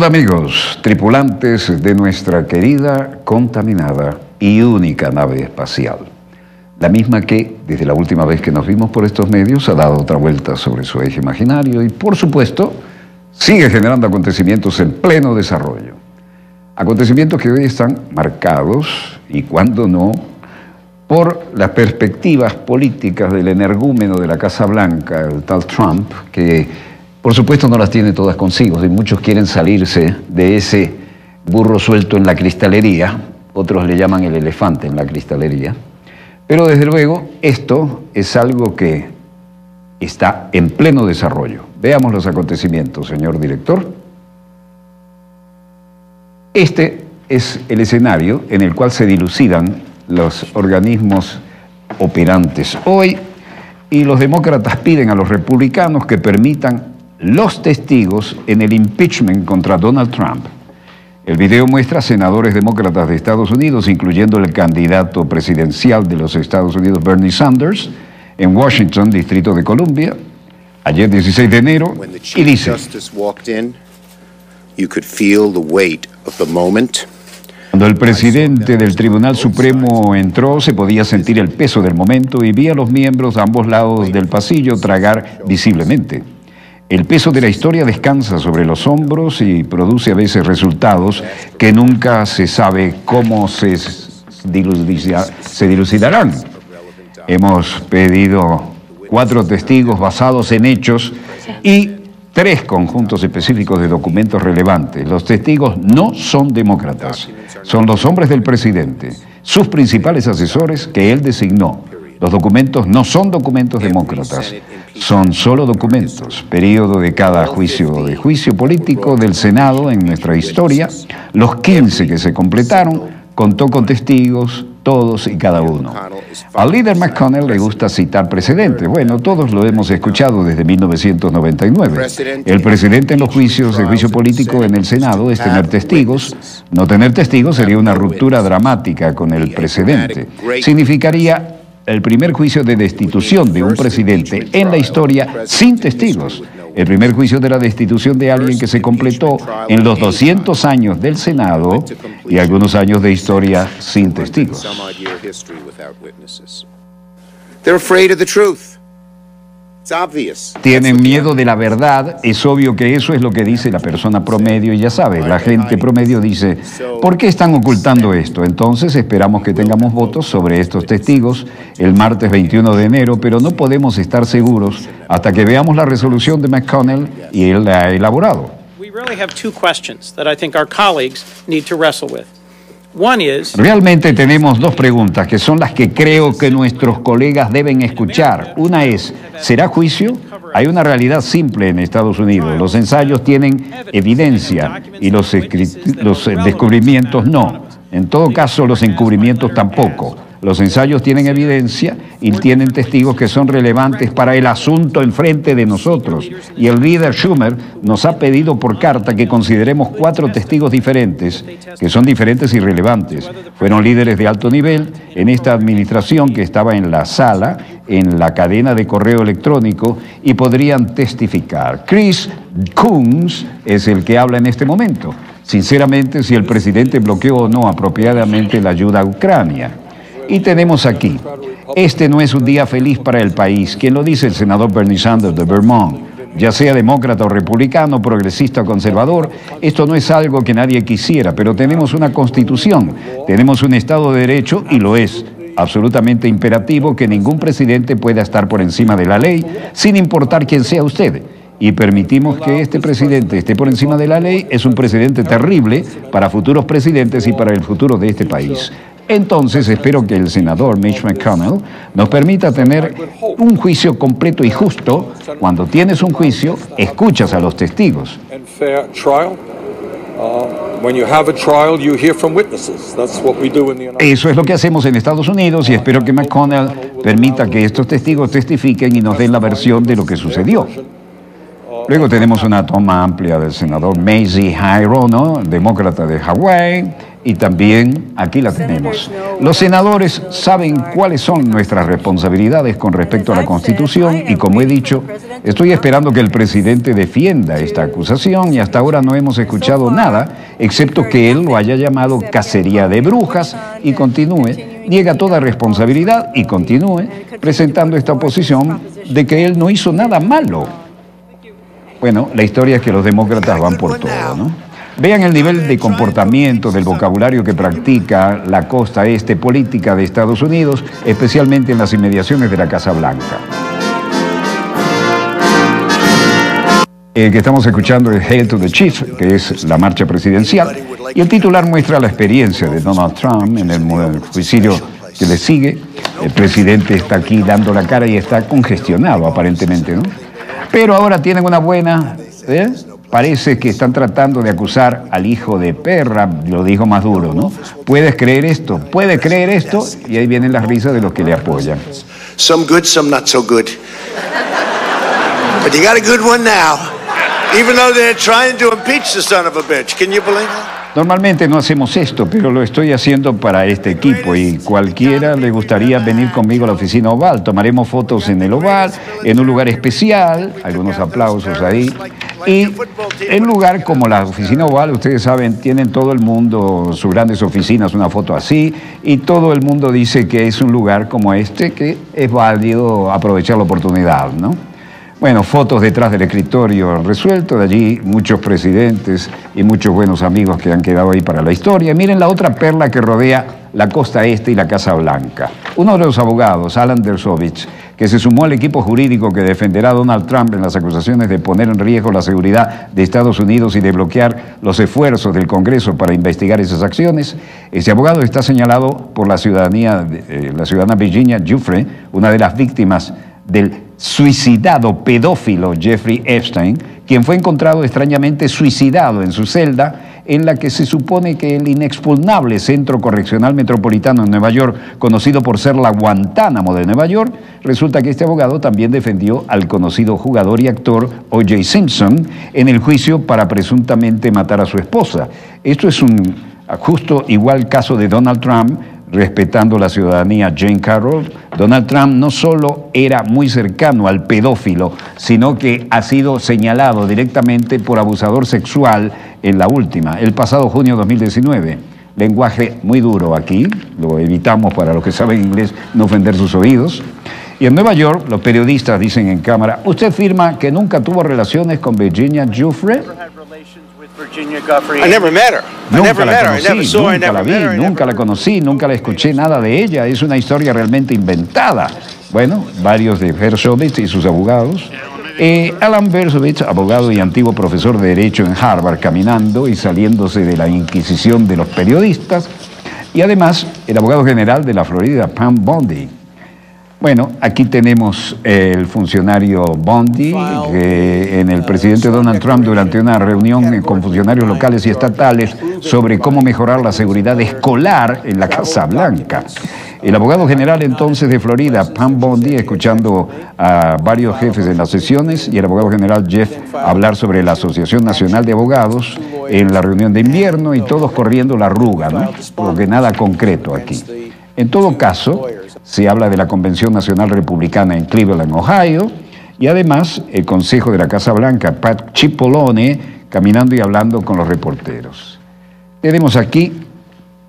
Hola amigos, tripulantes de nuestra querida, contaminada y única nave espacial. La misma que, desde la última vez que nos vimos por estos medios, ha dado otra vuelta sobre su eje imaginario y, por supuesto, sigue generando acontecimientos en pleno desarrollo. Acontecimientos que hoy están marcados, y cuando no, por las perspectivas políticas del energúmeno de la Casa Blanca, el tal Trump, que por supuesto no las tiene todas consigo, y muchos quieren salirse de ese burro suelto en la cristalería, otros le llaman el elefante en la cristalería, pero desde luego esto es algo que está en pleno desarrollo. Veamos los acontecimientos, señor director. Este es el escenario en el cual se dilucidan los organismos operantes hoy, y los demócratas piden a los republicanos que permitan los testigos en el impeachment contra Donald Trump. El video muestra a senadores demócratas de Estados Unidos, incluyendo el candidato presidencial de los Estados Unidos, Bernie Sanders, en Washington, Distrito de Columbia, ayer 16 de enero, y dice: cuando el presidente del Tribunal Supremo entró, se podía sentir el peso del momento y vi a los miembros a ambos lados del pasillo tragar visiblemente. El peso de la historia descansa sobre los hombros y produce a veces resultados que nunca se sabe cómo se dilucidarán. Hemos pedido 4 testigos basados en hechos y 3 conjuntos específicos de documentos relevantes. Los testigos no son demócratas, son los hombres del presidente, sus principales asesores que él designó. Los documentos no son documentos demócratas, son solo documentos. Periodo de cada juicio político del Senado en nuestra historia, los 15 que se completaron, contó con testigos, todos y cada uno. Al líder McConnell le gusta citar precedentes. Bueno, todos lo hemos escuchado desde 1999. El presidente en los juicios de juicio político en el Senado es tener testigos. No tener testigos sería una ruptura dramática con el precedente. Significaría el primer juicio de destitución de un presidente en la historia sin testigos. El primer juicio de la destitución de alguien que se completó en los 200 años del Senado y algunos años de historia sin testigos. Tienen miedo de la verdad. Es obvio que eso es lo que dice la persona promedio, y ya sabes, la gente promedio dice: ¿por qué están ocultando esto? Entonces esperamos que tengamos votos sobre estos testigos el martes 21 de enero, pero no podemos estar seguros hasta que veamos la resolución de McConnell y él la ha elaborado. Realmente tenemos 2 preguntas que son las que creo que nuestros colegas deben escuchar. Una es: ¿será juicio? Hay una realidad simple en Estados Unidos. Los ensayos tienen evidencia y los descubrimientos no. En todo caso, los encubrimientos tampoco. Los ensayos tienen evidencia y tienen testigos que son relevantes para el asunto enfrente de nosotros. Y el líder Schumer nos ha pedido por carta que consideremos 4 testigos diferentes, que son diferentes y relevantes. Fueron líderes de alto nivel en esta administración que estaba en la sala, en la cadena de correo electrónico, y podrían testificar. Chris Coons es el que habla en este momento. Sinceramente, si el presidente bloqueó o no apropiadamente la ayuda a Ucrania. Y tenemos aquí: este no es un día feliz para el país. ¿Quién lo dice? El senador Bernie Sanders de Vermont. Ya sea demócrata o republicano, progresista o conservador, esto no es algo que nadie quisiera, pero tenemos una constitución, tenemos un Estado de Derecho, y lo es absolutamente imperativo que ningún presidente pueda estar por encima de la ley, sin importar quién sea usted. Y permitimos que este presidente esté por encima de la ley. Es un precedente terrible para futuros presidentes y para el futuro de este país. Entonces espero que el senador Mitch McConnell nos permita tener un juicio completo y justo. Cuando tienes un juicio, escuchas a los testigos. Eso es lo que hacemos en Estados Unidos, y espero que McConnell permita que estos testigos testifiquen y nos den la versión de lo que sucedió. Luego tenemos una toma amplia del senador Mazie Hirono, demócrata de Hawái, y también aquí la tenemos. Los senadores saben cuáles son nuestras responsabilidades con respecto a la Constitución y, como he dicho, estoy esperando que el presidente defienda esta acusación y hasta ahora no hemos escuchado nada, excepto que él lo haya llamado cacería de brujas y continúe, niega toda responsabilidad y continúe presentando esta oposición de que él no hizo nada malo. Bueno, la historia es que los demócratas van por todo, ¿no? Vean el nivel de comportamiento, del vocabulario que practica la costa este política de Estados Unidos, especialmente en las inmediaciones de la Casa Blanca. El que estamos escuchando es Hail to the Chief, que es la marcha presidencial, y el titular muestra la experiencia de Donald Trump en el juicio que le sigue. El presidente está aquí dando la cara y está congestionado aparentemente, ¿no? Pero ahora tienen una buena... Parece que están tratando de acusar al hijo de perra, lo dijo Maduro, ¿no? ¿Puedes creer esto? ¿Puede creer esto? Y ahí vienen las risas de los que le apoyan. Some good, some not so good. But you got a good one now. Even though they're trying to impeach the son of a bitch. Can you believe that? Normalmente no hacemos esto, pero lo estoy haciendo para este equipo y cualquiera le gustaría venir conmigo a la oficina Oval. Tomaremos fotos en el Oval, en un lugar especial, algunos aplausos ahí. Y en lugar como la oficina Oval, ustedes saben, tienen todo el mundo, sus grandes oficinas, una foto así, y todo el mundo dice que es un lugar como este, que es válido aprovechar la oportunidad, ¿no? Bueno, fotos detrás del escritorio resuelto, de allí muchos presidentes y muchos buenos amigos que han quedado ahí para la historia. Miren la otra perla que rodea la costa este y la Casa Blanca. Uno de los abogados, Alan Dershowitz, que se sumó al equipo jurídico que defenderá a Donald Trump en las acusaciones de poner en riesgo la seguridad de Estados Unidos y de bloquear los esfuerzos del Congreso para investigar esas acciones. Ese abogado está señalado por la ciudadana Virginia Giuffre, una de las víctimas del suicidado pedófilo Jeffrey Epstein, quien fue encontrado extrañamente suicidado en su celda, en la que se supone que el inexpugnable Centro Correccional Metropolitano en Nueva York, conocido por ser la Guantánamo de Nueva York, resulta que este abogado también defendió al conocido jugador y actor O.J. Simpson en el juicio para presuntamente matar a su esposa. Esto es un justo igual caso de Donald Trump, respetando la ciudadanía Jane Carroll. Donald Trump no solo era muy cercano al pedófilo, sino que ha sido señalado directamente por abusador sexual en la última, el pasado junio de 2019. Lenguaje muy duro aquí, lo evitamos para los que saben inglés no ofender sus oídos. Y en Nueva York, los periodistas dicen en cámara, ¿usted afirma que nunca tuvo relaciones con Virginia Giuffre? I never met her. Nunca la conocí, nunca la vi, nunca la conocí, nunca la escuché nada de ella. Es una historia realmente inventada. Bueno, varios de Dershowitz y sus abogados. Alan Dershowitz, abogado y antiguo profesor de Derecho en Harvard, caminando y saliéndose de la inquisición de los periodistas. Y además, el abogado general de la Florida, Pam Bondi. Bueno, aquí tenemos el funcionario Bondi, que en el presidente Donald Trump durante una reunión con funcionarios locales y estatales sobre cómo mejorar la seguridad escolar en la Casa Blanca. El abogado general entonces de Florida, Pam Bondi, escuchando a varios jefes en las sesiones, y el abogado general Jeff hablar sobre la Asociación Nacional de Abogados en la reunión de invierno, y todos corriendo la arruga, ¿no? Porque nada concreto aquí. En todo caso, se habla de la Convención Nacional Republicana en Cleveland, Ohio, y además el Consejo de la Casa Blanca, Pat Cipollone, caminando y hablando con los reporteros. Tenemos aquí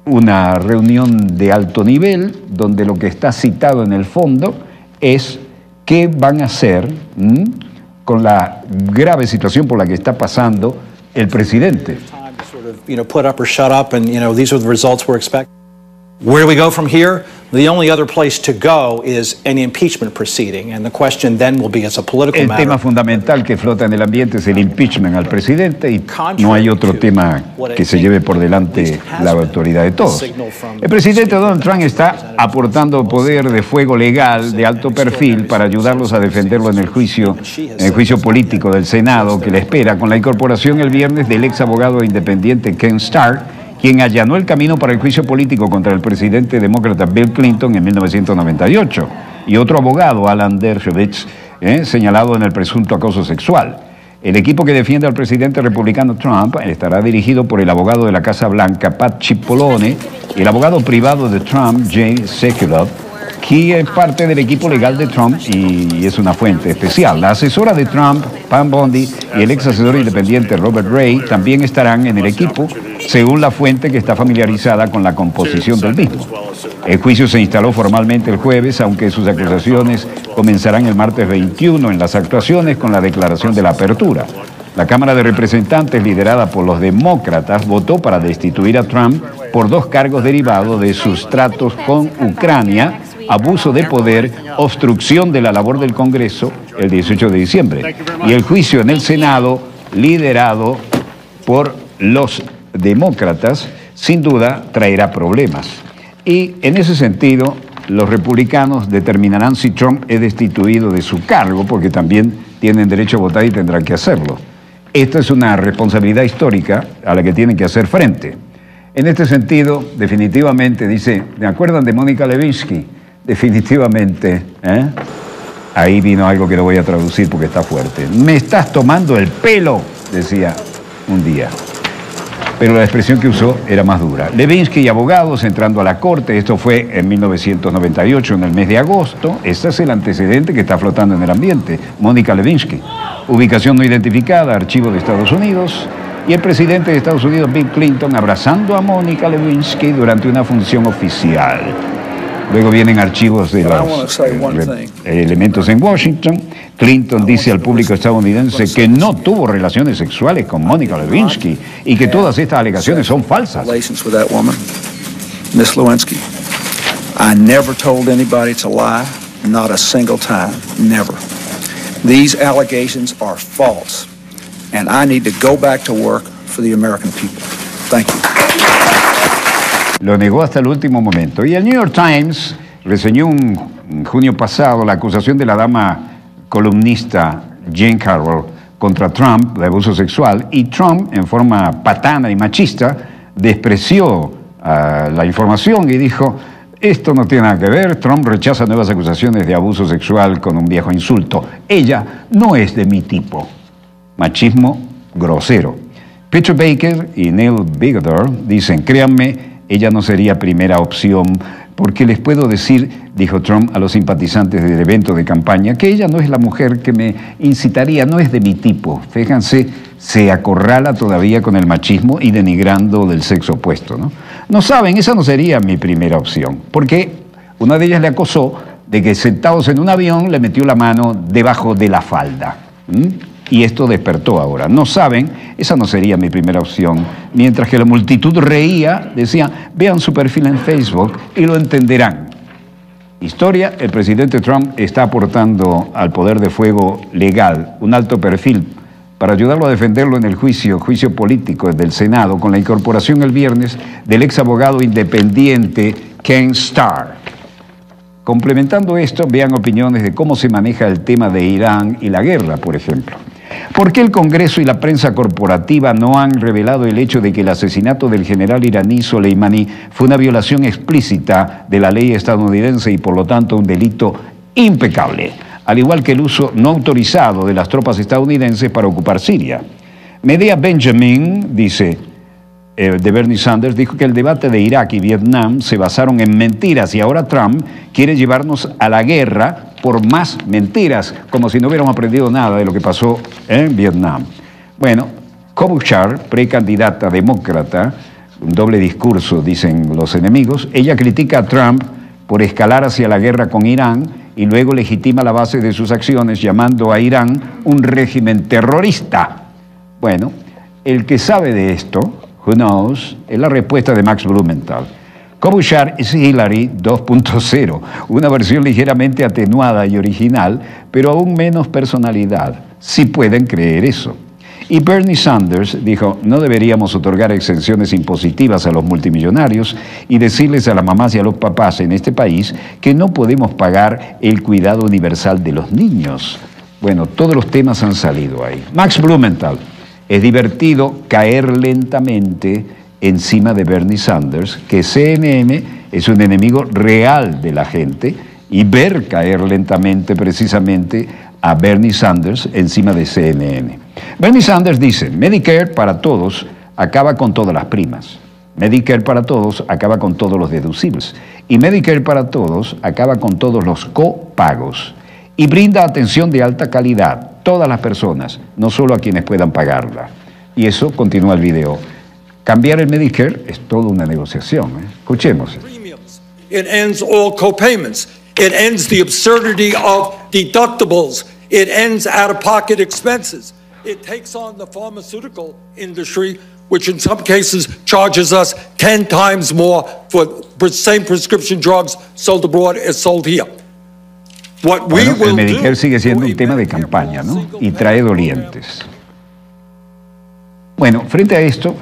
una reunión de alto nivel, donde lo que está citado en el fondo es qué van a hacer con la grave situación por la que está pasando el presidente. Where do we go from here? The only other place to go is an impeachment proceeding, and the question then will be as a political matter. El tema fundamental que flota en el ambiente es el impeachment al presidente y no hay otro tema que se lleve por delante la autoridad de todos. El presidente Donald Trump está aportando poder de fuego legal de alto perfil para ayudarlos a defenderlo en el juicio político del Senado que le espera, con la incorporación el viernes del ex abogado independiente Ken Starr, quien allanó el camino para el juicio político contra el presidente demócrata Bill Clinton en 1998, y otro abogado, Alan Dershowitz, señalado en el presunto acoso sexual. El equipo que defiende al presidente republicano Trump estará dirigido por el abogado de la Casa Blanca, Pat Cipollone, y el abogado privado de Trump, Jay Sekulow, que es parte del equipo legal de Trump y es una fuente especial. La asesora de Trump, Pam Bondi, y el ex asesor independiente Robert Ray también estarán en el equipo, según la fuente que está familiarizada con la composición del mismo. El juicio se instaló formalmente el jueves, aunque sus acusaciones comenzarán el martes 21 en las actuaciones con la declaración de la apertura. La Cámara de Representantes, liderada por los demócratas, votó para destituir a Trump por 2 cargos derivados de sus tratos con Ucrania, abuso de poder, obstrucción de la labor del Congreso el 18 de diciembre. Y el juicio en el Senado, liderado por los demócratas, sin duda traerá problemas. Y en ese sentido, los republicanos determinarán si Trump es destituido de su cargo, porque también tienen derecho a votar y tendrán que hacerlo. Esta es una responsabilidad histórica a la que tienen que hacer frente. En este sentido, definitivamente, dice, ¿me acuerdan de Mónica Lewinsky? Definitivamente, ahí vino algo que lo voy a traducir porque está fuerte. Me estás tomando el pelo, decía un día. Pero la expresión que usó era más dura. Lewinsky y abogados entrando a la corte, esto fue en 1998, en el mes de agosto. Este es el antecedente que está flotando en el ambiente. Mónica Lewinsky. Ubicación no identificada, archivo de Estados Unidos. Y el presidente de Estados Unidos, Bill Clinton, abrazando a Mónica Lewinsky durante una función oficial. Luego vienen archivos de los elementos en Washington. Clinton dice al público estadounidense que no tuvo relaciones sexuales con Mónica Lewinsky y que todas estas alegaciones son falsas. Miss Lewinsky, I never told anybody to lie, not a single time, never. These allegations are false, and I need to go back to work for the American people. Thank you. Lo negó hasta el último momento. Y el New York Times reseñó en junio pasado la acusación de la dama columnista Jane Carroll contra Trump de abuso sexual, y Trump, en forma patana y machista, despreció la información y dijo, esto no tiene nada que ver, Trump rechaza nuevas acusaciones de abuso sexual con un viejo insulto. Ella no es de mi tipo. Machismo grosero. Peter Baker y Neil Bigoder dicen, créanme, ella no sería primera opción, porque les puedo decir, dijo Trump a los simpatizantes del evento de campaña, que ella no es la mujer que me incitaría, no es de mi tipo. Fíjense, se acorrala todavía con el machismo y denigrando del sexo opuesto, ¿no? No saben, esa no sería mi primera opción, porque una de ellas le acosó de que sentados en un avión le metió la mano debajo de la falda. Y esto despertó ahora. No saben, esa no sería mi primera opción. Mientras que la multitud reía, decía, vean su perfil en Facebook y lo entenderán. Historia, el presidente Trump está aportando al poder de fuego legal un alto perfil para ayudarlo a defenderlo en el juicio político del Senado, con la incorporación el viernes del ex abogado independiente Ken Starr. Complementando esto, vean opiniones de cómo se maneja el tema de Irán y la guerra, por ejemplo. ¿Por qué el Congreso y la prensa corporativa no han revelado el hecho de que el asesinato del general iraní Soleimani fue una violación explícita de la ley estadounidense y por lo tanto un delito impecable, al igual que el uso no autorizado de las tropas estadounidenses para ocupar Siria? Medea Benjamin, dice, de Bernie Sanders, dijo que el debate de Irak y Vietnam se basaron en mentiras y ahora Trump quiere llevarnos a la guerra por más mentiras, como si no hubiéramos aprendido nada de lo que pasó en Vietnam. Bueno, Klobuchar, precandidata demócrata, un doble discurso, dicen los enemigos, ella critica a Trump por escalar hacia la guerra con Irán y luego legitima la base de sus acciones llamando a Irán un régimen terrorista. Bueno, el que sabe de esto, who knows, es la respuesta de Max Blumenthal. Klobuchar es Hillary 2.0, una versión ligeramente atenuada y original, pero aún menos personalidad, si pueden creer eso. Y Bernie Sanders dijo, no deberíamos otorgar exenciones impositivas a los multimillonarios y decirles a las mamás y a los papás en este país que no podemos pagar el cuidado universal de los niños. Bueno, todos los temas han salido ahí. Max Blumenthal, es divertido caer lentamente encima de Bernie Sanders, que CNN es un enemigo real de la gente, y ver caer lentamente precisamente a Bernie Sanders encima de CNN. Bernie Sanders dice, Medicare para todos acaba con todas las primas. Medicare para todos acaba con todos los deducibles. Y Medicare para todos acaba con todos los copagos. Y brinda atención de alta calidad a todas las personas, no solo a quienes puedan pagarla. Y eso continúa el video. Cambiar el Medicare es toda una negociación. Escuchemos. It ends all copayments. It ends the absurdity of deductibles. It ends out-of-pocket expenses. It takes on the pharmaceutical industry, which in some cases charges us 10 times more for the same prescription drugs sold abroad as sold here. Bueno, el Medicare sigue siendo un tema de campaña, ¿no? Y trae dolientes. Bueno, frente a esto,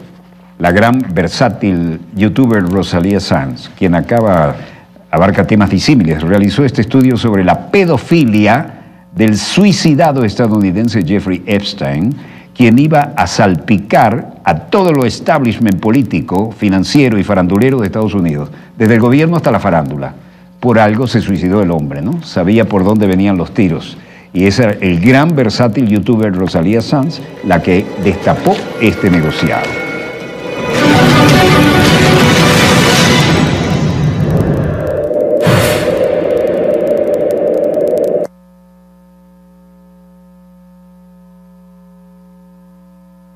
la gran versátil youtuber Rosalía Sanz, quien abarca temas disímiles, realizó este estudio sobre la pedofilia del suicidado estadounidense Jeffrey Epstein, quien iba a salpicar a todo lo establishment político, financiero y farandulero de Estados Unidos, desde el gobierno hasta la farándula. Por algo se suicidó el hombre, ¿no? Sabía por dónde venían los tiros. Y esa era el gran versátil youtuber Rosalía Sanz la que destapó este negociado.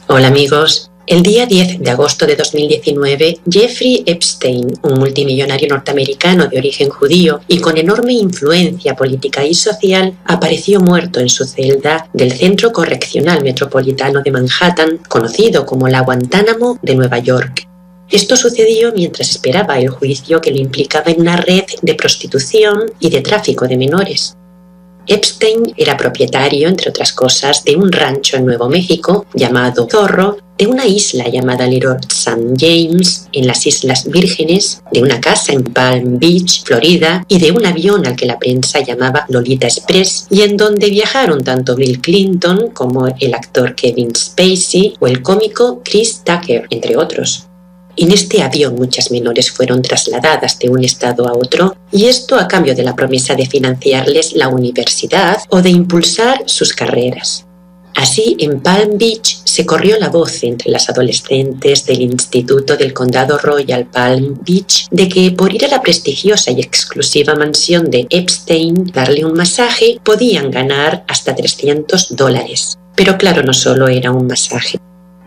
Hola amigos, el día 10 de agosto de 2019, Jeffrey Epstein, un multimillonario norteamericano de origen judío y con enorme influencia política y social, apareció muerto en su celda del Centro Correccional Metropolitano de Manhattan, conocido como la Guantánamo de Nueva York. Esto sucedió mientras esperaba el juicio que lo implicaba en una red de prostitución y de tráfico de menores. Epstein era propietario, entre otras cosas, de un rancho en Nuevo México llamado Zorro, de una isla llamada Little St. James en las Islas Vírgenes, de una casa en Palm Beach, Florida, y de un avión al que la prensa llamaba Lolita Express, y en donde viajaron tanto Bill Clinton como el actor Kevin Spacey o el cómico Chris Tucker, entre otros. En este avión muchas menores fueron trasladadas de un estado a otro, y esto a cambio de la promesa de financiarles la universidad o de impulsar sus carreras. Así, en Palm Beach se corrió la voz entre las adolescentes del Instituto del Condado Royal Palm Beach de que por ir a la prestigiosa y exclusiva mansión de Epstein, darle un masaje, podían ganar hasta $300. Pero claro, no solo era un masaje.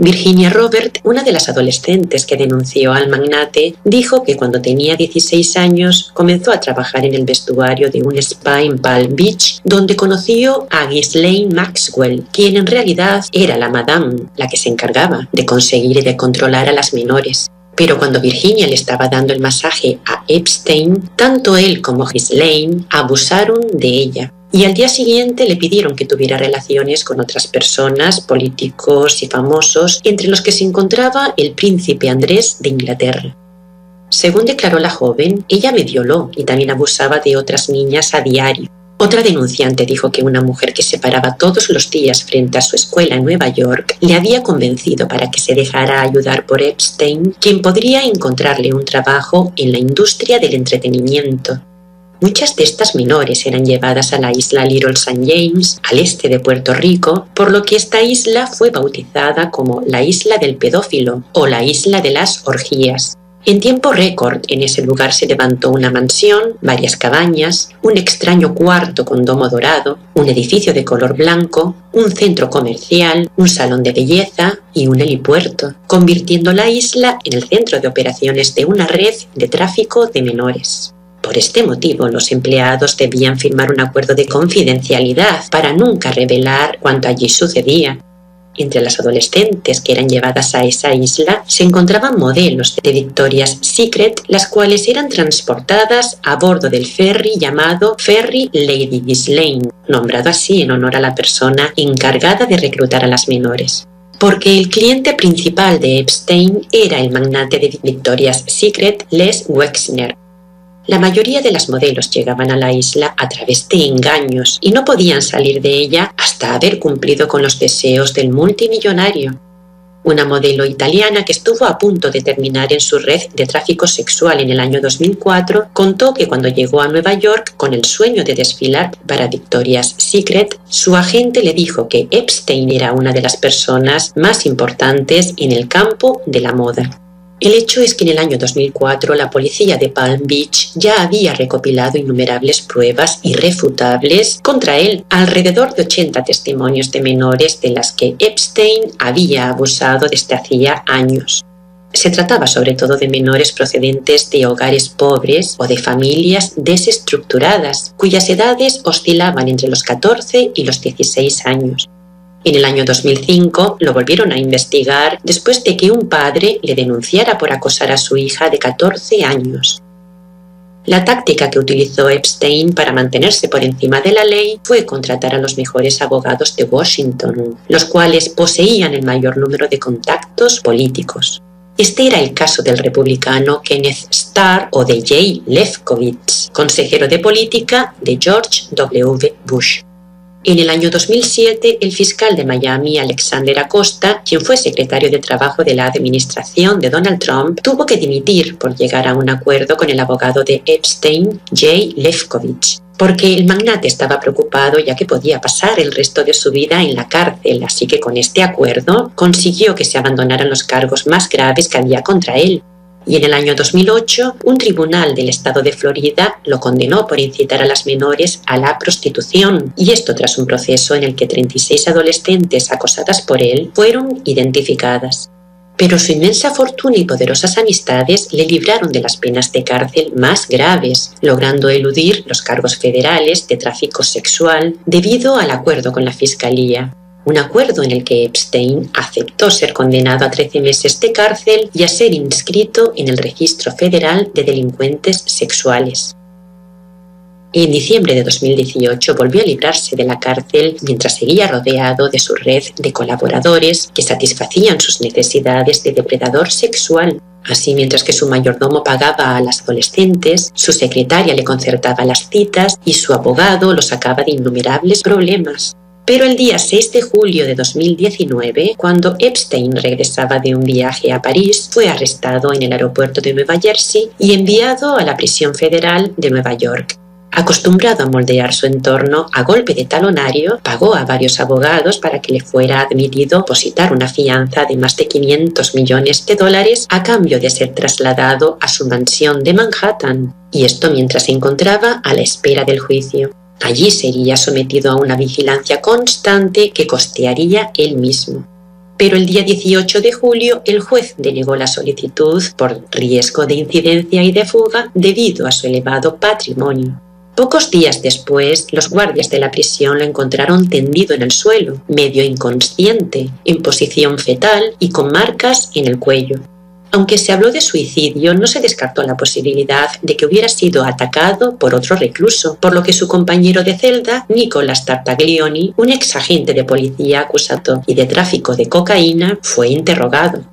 Virginia Robert, una de las adolescentes que denunció al magnate, dijo que cuando tenía 16 años comenzó a trabajar en el vestuario de un spa en Palm Beach, donde conoció a Ghislaine Maxwell, quien en realidad era la madame, la que se encargaba de conseguir y de controlar a las menores. Pero cuando Virginia le estaba dando el masaje a Epstein, tanto él como Ghislaine abusaron de ella. Y al día siguiente le pidieron que tuviera relaciones con otras personas, políticos y famosos, entre los que se encontraba el príncipe Andrés de Inglaterra. Según declaró la joven, ella me violó y también abusaba de otras niñas a diario. Otra denunciante dijo que una mujer que se paraba todos los días frente a su escuela en Nueva York le había convencido para que se dejara ayudar por Epstein, quien podría encontrarle un trabajo en la industria del entretenimiento. Muchas de estas menores eran llevadas a la isla Little St. James, al este de Puerto Rico, por lo que esta isla fue bautizada como la Isla del Pedófilo o la Isla de las Orgías. En tiempo récord, en ese lugar se levantó una mansión, varias cabañas, un extraño cuarto con domo dorado, un edificio de color blanco, un centro comercial, un salón de belleza y un helipuerto, convirtiendo la isla en el centro de operaciones de una red de tráfico de menores. Por este motivo, los empleados debían firmar un acuerdo de confidencialidad para nunca revelar cuanto allí sucedía. Entre las adolescentes que eran llevadas a esa isla se encontraban modelos de Victoria's Secret, las cuales eran transportadas a bordo del ferry llamado Ferry Lady Ghislaine, nombrado así en honor a la persona encargada de reclutar a las menores. Porque el cliente principal de Epstein era el magnate de Victoria's Secret, Les Wexner. La mayoría de las modelos llegaban a la isla a través de engaños y no podían salir de ella hasta haber cumplido con los deseos del multimillonario. una modelo italiana que estuvo a punto de terminar en su red de tráfico sexual en el año 2004, contó que cuando llegó a Nueva York con el sueño de desfilar para Victoria's Secret, su agente le dijo que Epstein era una de las personas más importantes en el campo de la moda. El hecho es que en el año 2004 la policía de Palm Beach ya había recopilado innumerables pruebas irrefutables contra él, alrededor de 80 testimonios de menores de las que Epstein había abusado desde hacía años. Se trataba sobre todo de menores procedentes de hogares pobres o de familias desestructuradas, cuyas edades oscilaban entre los 14 y los 16 años. En el año 2005 lo volvieron a investigar después de que un padre le denunciara por acosar a su hija de 14 años. La táctica que utilizó Epstein para mantenerse por encima de la ley fue contratar a los mejores abogados de Washington, los cuales poseían el mayor número de contactos políticos. Este era el caso del republicano Kenneth Starr o de Jay Lefkowitz, consejero de política de George W. Bush. En el año 2007, el fiscal de Miami, Alexander Acosta, quien fue secretario de Trabajo de la administración de Donald Trump, tuvo que dimitir por llegar a un acuerdo con el abogado de Epstein, Jay Lefkowitz, porque el magnate estaba preocupado ya que podía pasar el resto de su vida en la cárcel, así que con este acuerdo consiguió que se abandonaran los cargos más graves que había contra él. Y en el año 2008, un tribunal del estado de Florida lo condenó por incitar a las menores a la prostitución, y esto tras un proceso en el que 36 adolescentes acosadas por él fueron identificadas. Pero su inmensa fortuna y poderosas amistades le libraron de las penas de cárcel más graves, logrando eludir los cargos federales de tráfico sexual debido al acuerdo con la fiscalía. Un acuerdo en el que Epstein aceptó ser condenado a 13 meses de cárcel y a ser inscrito en el Registro Federal de Delincuentes Sexuales. En diciembre de 2018 volvió a librarse de la cárcel mientras seguía rodeado de su red de colaboradores que satisfacían sus necesidades de depredador sexual. Así, mientras que su mayordomo pagaba a las adolescentes, su secretaria le concertaba las citas y su abogado lo sacaba de innumerables problemas. Pero el día 6 de julio de 2019, cuando Epstein regresaba de un viaje a París, fue arrestado en el aeropuerto de Nueva Jersey y enviado a la prisión federal de Nueva York. Acostumbrado a moldear su entorno a golpe de talonario, pagó a varios abogados para que le fuera admitido depositar una fianza de más de $500 millones a cambio de ser trasladado a su mansión de Manhattan, y esto mientras se encontraba a la espera del juicio. Allí sería sometido a una vigilancia constante que costearía él mismo. Pero el día 18 de julio el juez denegó la solicitud por riesgo de incidencia y de fuga debido a su elevado patrimonio. Pocos días después, los guardias de la prisión lo encontraron tendido en el suelo, medio inconsciente, en posición fetal y con marcas en el cuello. Aunque se habló de suicidio, no se descartó la posibilidad de que hubiera sido atacado por otro recluso, por lo que su compañero de celda, Nicholas Tartaglioni, un ex agente de policía acusado y de tráfico de cocaína, fue interrogado.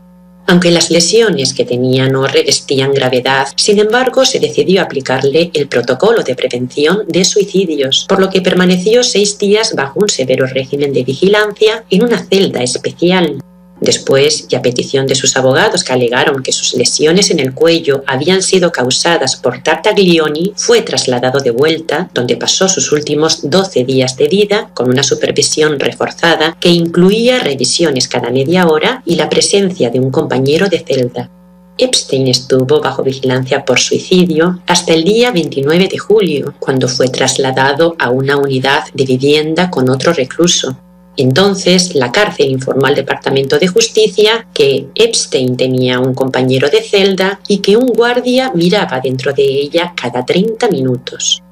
Aunque las lesiones que tenía no revestían gravedad, sin embargo, se decidió aplicarle el protocolo de prevención de suicidios, por lo que permaneció 6 días bajo un severo régimen de vigilancia en una celda especial. Después, y a petición de sus abogados que alegaron que sus lesiones en el cuello habían sido causadas por Tartaglioni, fue trasladado de vuelta, donde pasó sus últimos 12 días de vida con una supervisión reforzada que incluía revisiones cada media hora y la presencia de un compañero de celda. Epstein estuvo bajo vigilancia por suicidio hasta el día 29 de julio, cuando fue trasladado a una unidad de vivienda con otro recluso. Entonces, la cárcel informó al Departamento de Justicia que Epstein tenía un compañero de celda y que un guardia miraba dentro de ella cada 30 minutos.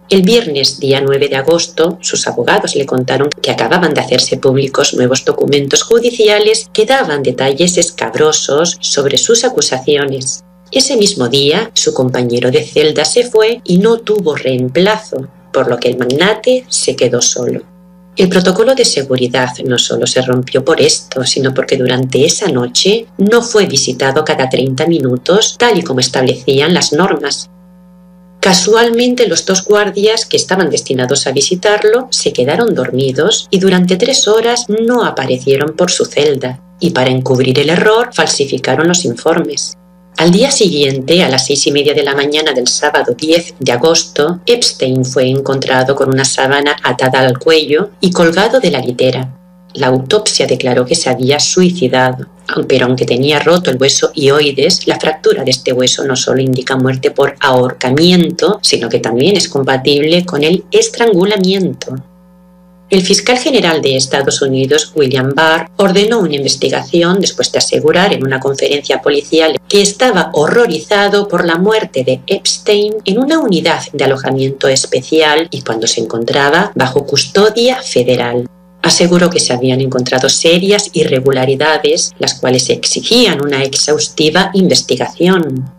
El viernes, día 9 de agosto, sus abogados le contaron que acababan de hacerse públicos nuevos documentos judiciales que daban detalles escabrosos sobre sus acusaciones. Ese mismo día, su compañero de celda se fue y no tuvo reemplazo, por lo que el magnate se quedó solo. El protocolo de seguridad no solo se rompió por esto, sino porque durante esa noche no fue visitado cada 30 minutos, tal y como establecían las normas. Casualmente, los 2 guardias que estaban destinados a visitarlo se quedaron dormidos y durante 3 horas no aparecieron por su celda. y para encubrir el error falsificaron los informes. Al día siguiente, a las 6:30 de la mañana del sábado 10 de agosto, Epstein fue encontrado con una sábana atada al cuello y colgado de la litera. La autopsia declaró que se había suicidado, pero aunque tenía roto el hueso hioides, la fractura de este hueso no solo indica muerte por ahorcamiento, sino que también es compatible con el estrangulamiento. El fiscal general de Estados Unidos, William Barr, ordenó una investigación después de asegurar en una conferencia policial que estaba horrorizado por la muerte de Epstein en una unidad de alojamiento especial y cuando se encontraba bajo custodia federal. Aseguró que se habían encontrado serias irregularidades, las cuales exigían una exhaustiva investigación.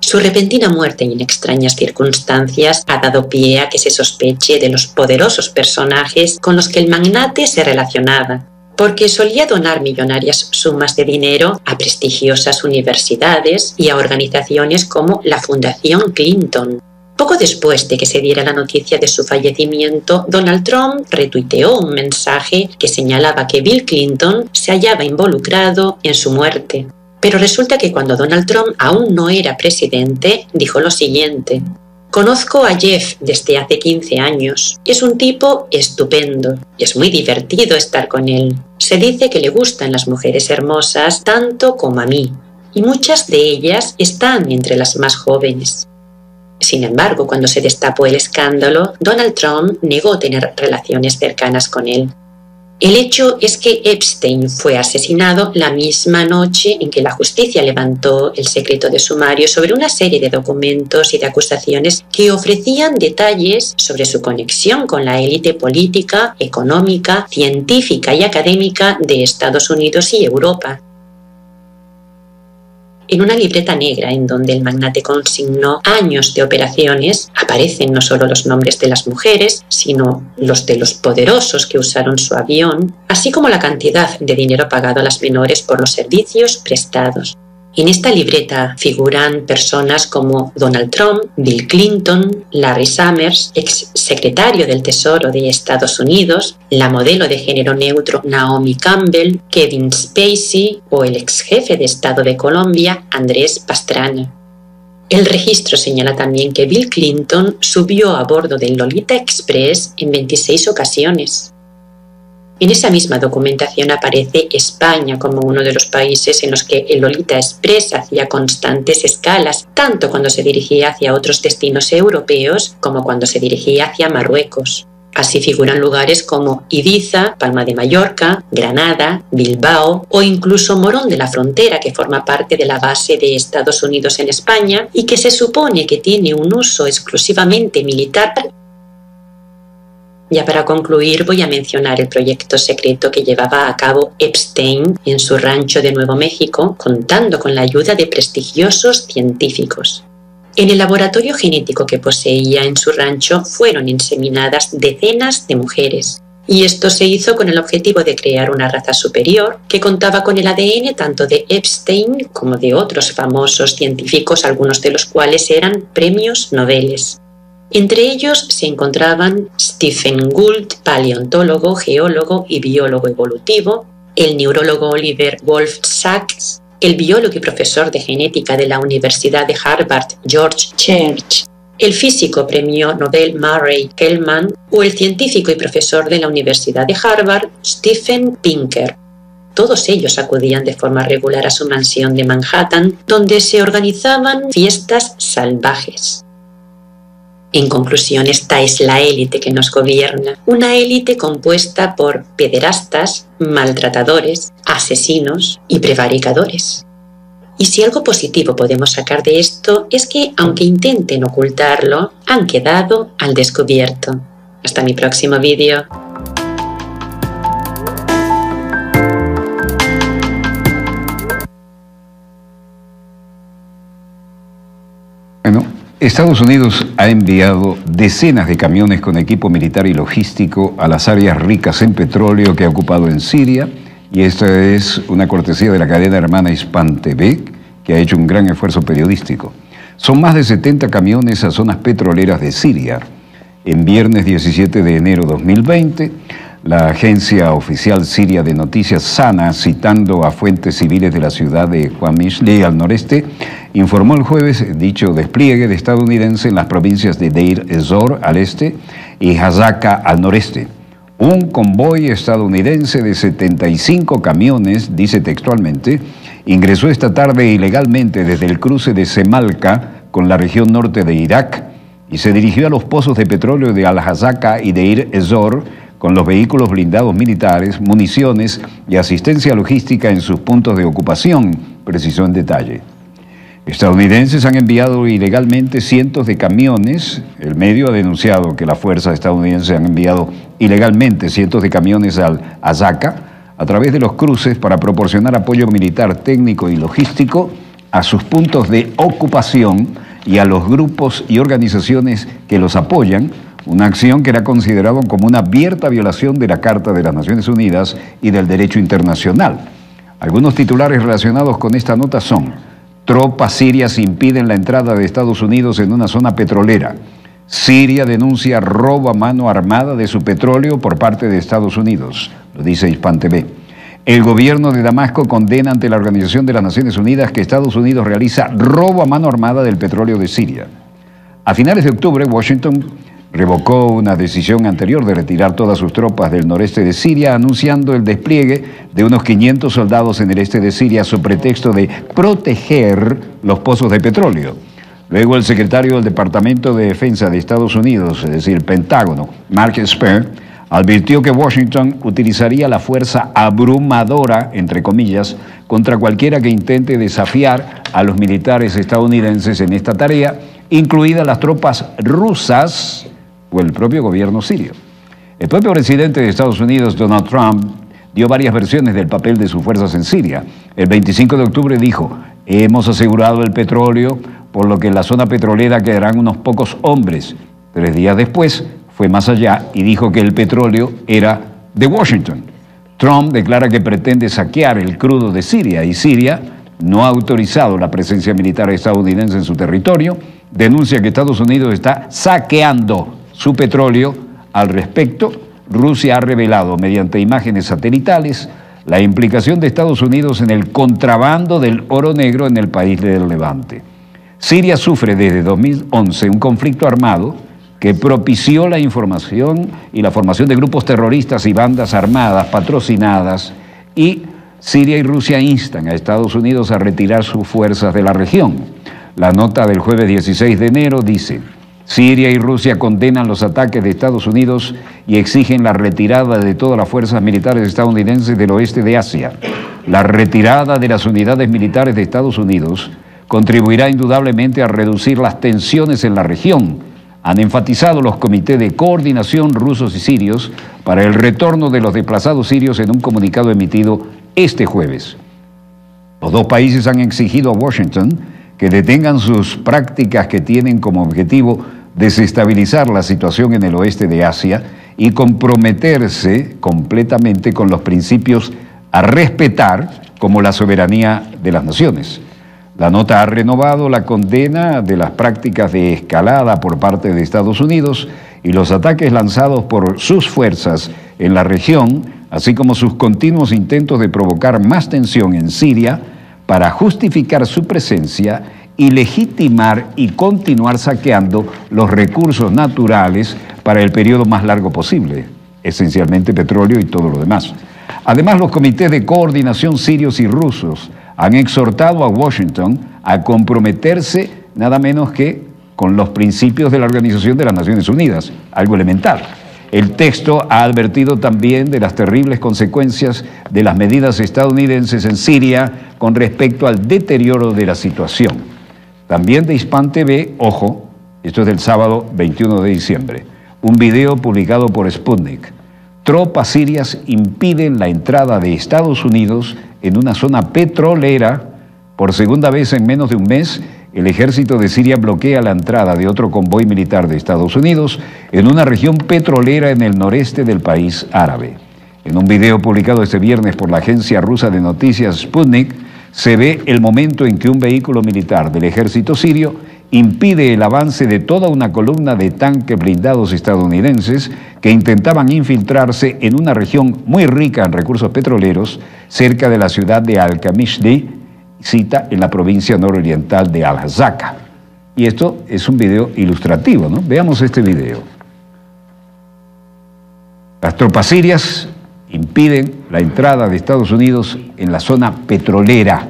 Su repentina muerte en extrañas circunstancias ha dado pie a que se sospeche de los poderosos personajes con los que el magnate se relacionaba, porque solía donar millonarias sumas de dinero a prestigiosas universidades y a organizaciones como la Fundación Clinton. Poco después de que se diera la noticia de su fallecimiento, Donald Trump retuiteó un mensaje que señalaba que Bill Clinton se hallaba involucrado en su muerte. Pero resulta que cuando Donald Trump aún no era presidente, dijo lo siguiente: «Conozco a Jeff desde hace 15 años. Es un tipo estupendo. Es muy divertido estar con él. Se dice que le gustan las mujeres hermosas tanto como a mí, y muchas de ellas están entre las más jóvenes». Sin embargo, cuando se destapó el escándalo, Donald Trump negó tener relaciones cercanas con él. El hecho es que Epstein fue asesinado la misma noche en que la justicia levantó el secreto de sumario sobre una serie de documentos y de acusaciones que ofrecían detalles sobre su conexión con la élite política, económica, científica y académica de Estados Unidos y Europa. En una libreta negra en donde el magnate consignó años de operaciones, aparecen no solo los nombres de las mujeres, sino los de los poderosos que usaron su avión, así como la cantidad de dinero pagado a las menores por los servicios prestados. En esta libreta figuran personas como Donald Trump, Bill Clinton, Larry Summers, ex secretario del Tesoro de Estados Unidos, la modelo de género neutro Naomi Campbell, Kevin Spacey o el ex jefe de Estado de Colombia, Andrés Pastrana. El registro señala también que Bill Clinton subió a bordo del Lolita Express en 26 ocasiones. En esa misma documentación aparece España como uno de los países en los que el Lolita Express hacía constantes escalas, tanto cuando se dirigía hacia otros destinos europeos como cuando se dirigía hacia Marruecos. Así figuran lugares como Ibiza, Palma de Mallorca, Granada, Bilbao o incluso Morón de la Frontera, que forma parte de la base de Estados Unidos en España y que se supone que tiene un uso exclusivamente militar. Ya para concluir, voy a mencionar el proyecto secreto que llevaba a cabo Epstein en su rancho de Nuevo México, contando con la ayuda de prestigiosos científicos. En el laboratorio genético que poseía en su rancho fueron inseminadas decenas de mujeres, y esto se hizo con el objetivo de crear una raza superior que contaba con el ADN tanto de Epstein como de otros famosos científicos, algunos de los cuales eran premios Nobel. Entre ellos se encontraban Stephen Gould, paleontólogo, geólogo y biólogo evolutivo, el neurólogo Oliver Wolf Sacks, el biólogo y profesor de genética de la Universidad de Harvard, George Church, el físico premio Nobel Murray Gell-Mann o el científico y profesor de la Universidad de Harvard, Stephen Pinker. Todos ellos acudían de forma regular a su mansión de Manhattan, donde se organizaban fiestas salvajes. En conclusión, esta es la élite que nos gobierna, una élite compuesta por pederastas, maltratadores, asesinos y prevaricadores. Y si algo positivo podemos sacar de esto es que, aunque intenten ocultarlo, han quedado al descubierto. Hasta mi próximo vídeo. Estados Unidos ha enviado decenas de camiones con equipo militar y logístico a las áreas ricas en petróleo que ha ocupado en Siria, y esta es una cortesía de la cadena hermana Hispan TV, que ha hecho un gran esfuerzo periodístico. Son más de 70 camiones a zonas petroleras de Siria. En viernes 17 de enero de 2020, La agencia oficial siria de noticias SANA, citando a fuentes civiles de la ciudad de Qamishli al noreste, informó el jueves dicho despliegue de estadounidense en las provincias de Deir ez-Zor al este y Hasaka al noreste. Un convoy estadounidense de 75 camiones, dice textualmente, ingresó esta tarde ilegalmente desde el cruce de Semalka con la región norte de Irak y se dirigió a los pozos de petróleo de Al-Hasaka y Deir ez-Zor con los vehículos blindados militares, municiones y asistencia logística en sus puntos de ocupación, precisó en detalle. Estadounidenses han enviado ilegalmente cientos de camiones. El medio ha denunciado que las fuerzas estadounidenses han enviado ilegalmente cientos de camiones al Hasaka a través de los cruces para proporcionar apoyo militar, técnico y logístico a sus puntos de ocupación y a los grupos y organizaciones que los apoyan, una acción que era considerada como una abierta violación de la Carta de las Naciones Unidas y del derecho internacional. Algunos titulares relacionados con esta nota son: tropas sirias impiden la entrada de Estados Unidos en una zona petrolera. Siria denuncia robo a mano armada de su petróleo por parte de Estados Unidos, lo dice Hispan TV. El gobierno de Damasco condena ante la Organización de las Naciones Unidas que Estados Unidos realiza robo a mano armada del petróleo de Siria. A finales de octubre, Washington revocó una decisión anterior de retirar todas sus tropas del noreste de Siria, anunciando el despliegue de unos 500 soldados en el este de Siria sobre pretexto de proteger los pozos de petróleo. Luego el secretario del Departamento de Defensa de Estados Unidos, es decir, el Pentágono, Mark Esper, advirtió que Washington utilizaría la fuerza abrumadora, entre comillas, contra cualquiera que intente desafiar a los militares estadounidenses en esta tarea, incluidas las tropas rusas o el propio gobierno sirio. El propio presidente de Estados Unidos, Donald Trump, dio varias versiones del papel de sus fuerzas en Siria. El 25 de octubre dijo: hemos asegurado el petróleo, por lo que en la zona petrolera quedarán unos pocos hombres. 3 días después fue más allá y dijo que el petróleo era de Washington. Trump declara que pretende saquear el crudo de Siria y Siria no ha autorizado la presencia militar estadounidense en su territorio. Denuncia que Estados Unidos está saqueando su petróleo. Al respecto, Rusia ha revelado mediante imágenes satelitales la implicación de Estados Unidos en el contrabando del oro negro en el país del Levante. Siria sufre desde 2011 un conflicto armado que propició la información y la formación de grupos terroristas y bandas armadas patrocinadas, y Siria y Rusia instan a Estados Unidos a retirar sus fuerzas de la región. La nota del jueves 16 de enero dice: Siria y Rusia condenan los ataques de Estados Unidos y exigen la retirada de todas las fuerzas militares estadounidenses del oeste de Asia. La retirada de las unidades militares de Estados Unidos contribuirá indudablemente a reducir las tensiones en la región, han enfatizado los comités de coordinación rusos y sirios para el retorno de los desplazados sirios en un comunicado emitido este jueves. Los dos países han exigido a Washington que detengan sus prácticas que tienen como objetivo desestabilizar la situación en el oeste de Asia y comprometerse completamente con los principios a respetar, como la soberanía de las naciones. La nota ha renovado la condena de las prácticas de escalada por parte de Estados Unidos y los ataques lanzados por sus fuerzas en la región, así como sus continuos intentos de provocar más tensión en Siria para justificar su presencia y legitimar y continuar saqueando los recursos naturales para el periodo más largo posible, esencialmente petróleo y todo lo demás. Además, los comités de coordinación sirios y rusos han exhortado a Washington a comprometerse nada menos que con los principios de la Organización de las Naciones Unidas, algo elemental. El texto ha advertido también de las terribles consecuencias de las medidas estadounidenses en Siria con respecto al deterioro de la situación. También de Hispan TV, ojo, esto es del sábado 21 de diciembre, un video publicado por Sputnik. Tropas sirias impiden la entrada de Estados Unidos en una zona petrolera. Por segunda vez en menos de un mes, el ejército de Siria bloquea la entrada de otro convoy militar de Estados Unidos en una región petrolera en el noreste del país árabe. En un video publicado este viernes por la agencia rusa de noticias Sputnik, se ve el momento en que un vehículo militar del ejército sirio impide el avance de toda una columna de tanques blindados estadounidenses que intentaban infiltrarse en una región muy rica en recursos petroleros cerca de la ciudad de Al-Kamishli, cita en la provincia nororiental de Al-Hazaka. Y esto es un video ilustrativo, ¿no? Veamos este video. Las tropas sirias impiden la entrada de Estados Unidos en la zona petrolera.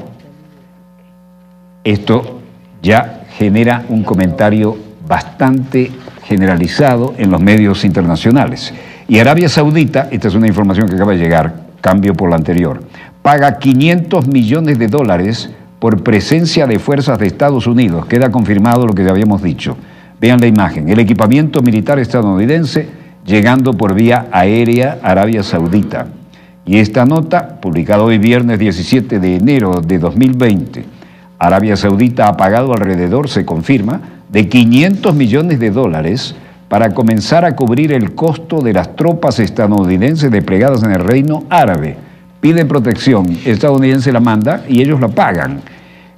Esto ya genera un comentario bastante generalizado en los medios internacionales. Y Arabia Saudita, esta es una información que acaba de llegar, cambio por la anterior, paga $500 millones por presencia de fuerzas de Estados Unidos. Queda confirmado lo que ya habíamos dicho. Vean la imagen, el equipamiento militar estadounidense llegando por vía aérea a Arabia Saudita. Y esta nota, publicada hoy viernes 17 de enero de 2020, Arabia Saudita ha pagado alrededor, se confirma, de $500 millones para comenzar a cubrir el costo de las tropas estadounidenses desplegadas en el Reino Árabe. Piden protección, estadounidense la manda y ellos la pagan.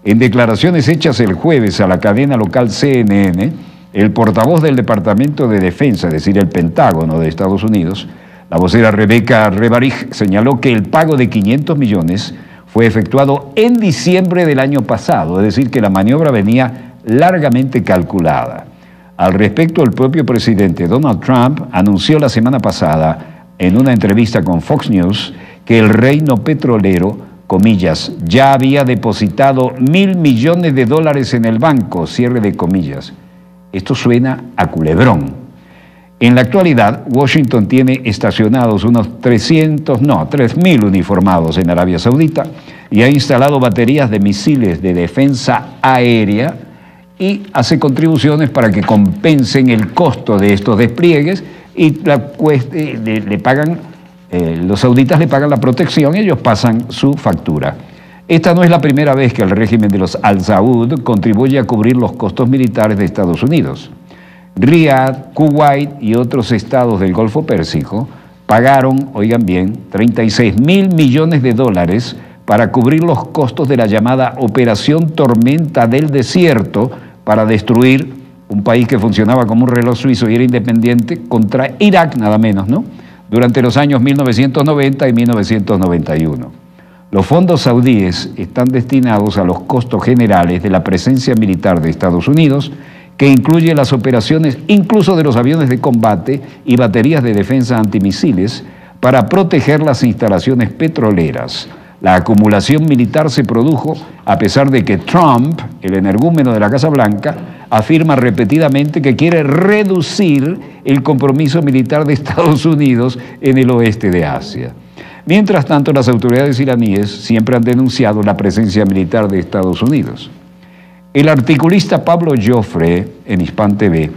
En declaraciones hechas el jueves a la cadena local CNN, el portavoz del Departamento de Defensa, es decir, el Pentágono de Estados Unidos, la vocera Rebecca Rebarich, señaló que el pago de $500 millones fue efectuado en diciembre del año pasado, es decir, que la maniobra venía largamente calculada. Al respecto, el propio presidente Donald Trump anunció la semana pasada en una entrevista con Fox News que el reino petrolero, comillas, ya había depositado $1.000 millones en el banco, cierre de comillas. Esto suena a culebrón. En la actualidad, Washington tiene estacionados unos 3.000 uniformados en Arabia Saudita y ha instalado baterías de misiles de defensa aérea y hace contribuciones para que compensen el costo de estos despliegues y los sauditas le pagan la protección, ellos pasan su factura. Esta no es la primera vez que el régimen de los Al Saud contribuye a cubrir los costos militares de Estados Unidos. Riad, Kuwait y otros estados del Golfo Pérsico pagaron, oigan bien, $36.000 millones para cubrir los costos de la llamada Operación Tormenta del Desierto para destruir un país que funcionaba como un reloj suizo y era independiente contra Irak, nada menos, ¿no? Durante los años 1990 y 1991. Los fondos saudíes están destinados a los costos generales de la presencia militar de Estados Unidos, que incluye las operaciones incluso de los aviones de combate y baterías de defensa antimisiles para proteger las instalaciones petroleras. La acumulación militar se produjo a pesar de que Trump, el energúmeno de la Casa Blanca, afirma repetidamente que quiere reducir el compromiso militar de Estados Unidos en el oeste de Asia. Mientras tanto, las autoridades iraníes siempre han denunciado la presencia militar de Estados Unidos. El articulista Pablo Joffre, en Hispan TV,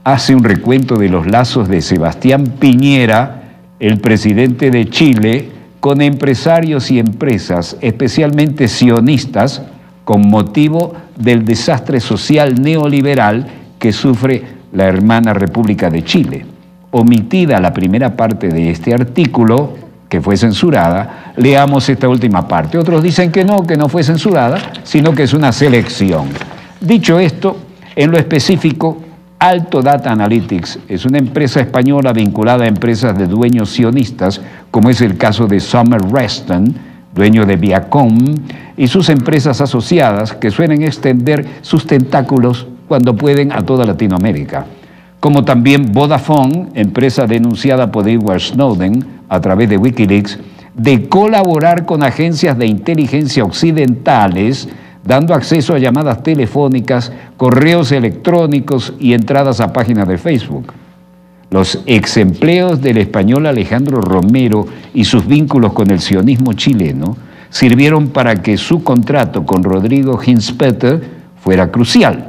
hace un recuento de los lazos de Sebastián Piñera, el presidente de Chile, con empresarios y empresas, especialmente sionistas, con motivo del desastre social neoliberal que sufre la hermana República de Chile. Omitida la primera parte de este artículo, que fue censurada, leamos esta última parte. Otros dicen que no fue censurada, sino que es una selección. Dicho esto, en lo específico, Alto Data Analytics es una empresa española vinculada a empresas de dueños sionistas, como es el caso de Summer Reston, dueño de Viacom, y sus empresas asociadas que suelen extender sus tentáculos cuando pueden a toda Latinoamérica. Como también Vodafone, empresa denunciada por Edward Snowden a través de Wikileaks, de colaborar con agencias de inteligencia occidentales, dando acceso a llamadas telefónicas, correos electrónicos y entradas a páginas de Facebook. Los exempleos del español Alejandro Romero y sus vínculos con el sionismo chileno sirvieron para que su contrato con Rodrigo Hinspeter fuera crucial.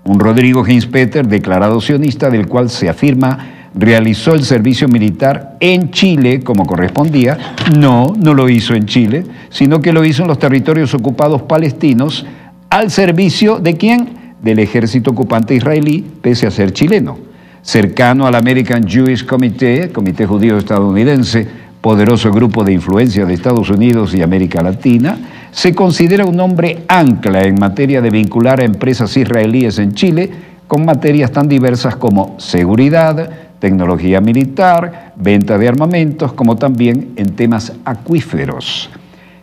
Un Rodrigo Hinspeter declarado sionista, del cual se afirma realizó el servicio militar en Chile como correspondía. No lo hizo en Chile, sino que lo hizo en los territorios ocupados palestinos al servicio ¿de quién? Del ejército ocupante israelí, pese a ser chileno. Cercano al American Jewish Committee, Comité Judío Estadounidense, poderoso grupo de influencia de Estados Unidos y América Latina, se considera un hombre ancla en materia de vincular a empresas israelíes en Chile con materias tan diversas como seguridad, tecnología militar, venta de armamentos, como también en temas acuíferos.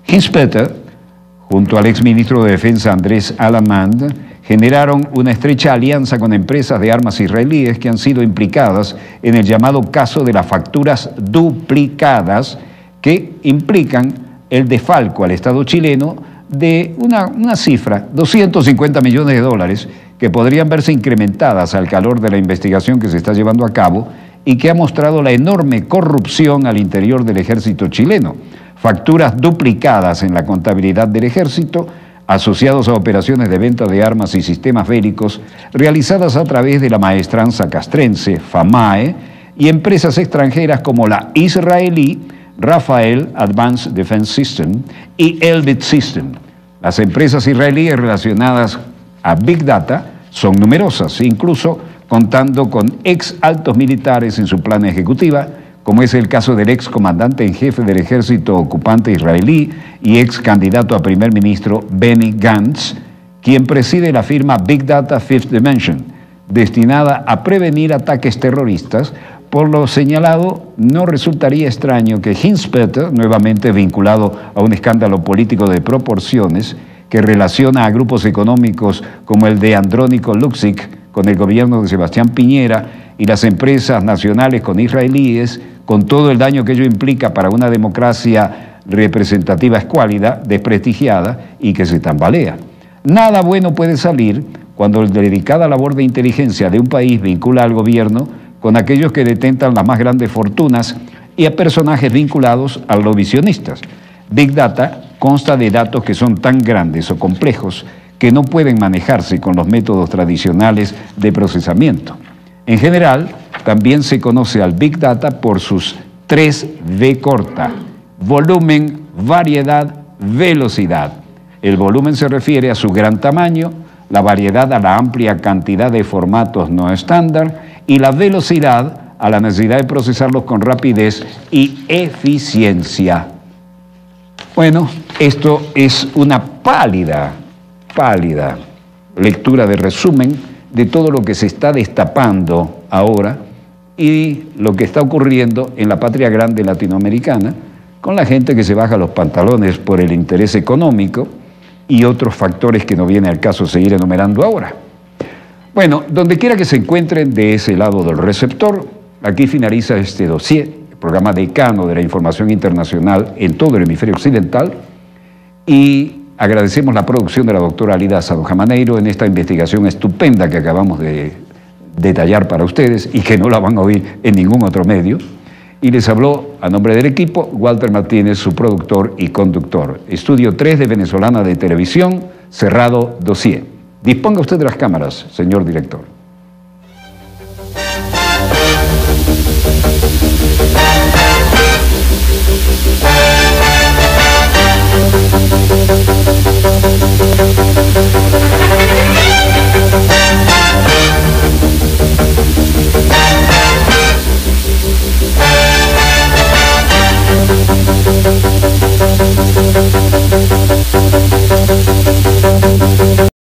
Hinspeter, junto al exministro de Defensa Andrés Alamand, generaron una estrecha alianza con empresas de armas israelíes que han sido implicadas en el llamado caso de las facturas duplicadas, que implican el desfalco al Estado chileno de una cifra, 250 millones de dólares, que podrían verse incrementadas al calor de la investigación que se está llevando a cabo y que ha mostrado la enorme corrupción al interior del ejército chileno. Facturas duplicadas en la contabilidad del ejército, asociados a operaciones de venta de armas y sistemas bélicos realizadas a través de la maestranza castrense, FAMAE, y empresas extranjeras como la israelí Rafael Advanced Defense System y Elbit System. Las empresas israelíes relacionadas a Big Data son numerosas, incluso contando con ex altos militares en su plana ejecutiva, como es el caso del ex comandante en jefe del ejército ocupante israelí y ex candidato a primer ministro Benny Gantz, quien preside la firma Big Data Fifth Dimension, destinada a prevenir ataques terroristas. Por lo señalado, no resultaría extraño que Hinspeter, nuevamente vinculado a un escándalo político de proporciones que relaciona a grupos económicos como el de Andrónico Luksic con el gobierno de Sebastián Piñera y las empresas nacionales con israelíes, con todo el daño que ello implica para una democracia representativa escuálida, desprestigiada y que se tambalea. Nada bueno puede salir cuando la dedicada labor de inteligencia de un país vincula al gobierno con aquellos que detentan las más grandes fortunas y a personajes vinculados a los visionistas. Big Data consta de datos que son tan grandes o complejos que no pueden manejarse con los métodos tradicionales de procesamiento. En general, también se conoce al Big Data por sus 3V corta: volumen, variedad, velocidad. El volumen se refiere a su gran tamaño, la variedad a la amplia cantidad de formatos no estándar y la velocidad a la necesidad de procesarlos con rapidez y eficiencia. Bueno, esto es una pálida lectura de resumen de todo lo que se está destapando ahora y lo que está ocurriendo en la patria grande latinoamericana con la gente que se baja los pantalones por el interés económico y otros factores que no viene al caso seguir enumerando ahora. Bueno, donde quiera que se encuentren de ese lado del receptor, aquí finaliza este dossier, el programa decano de la información internacional en todo el hemisferio occidental, y agradecemos la producción de la doctora Alida Sadojamaneiro en esta investigación estupenda que acabamos de detallar para ustedes y que no la van a oír en ningún otro medio. Y les habló a nombre del equipo Walter Martínez, su productor y conductor. Estudio 3 de Venezolana de Televisión, cerrado dossier. Disponga usted de las cámaras, señor director.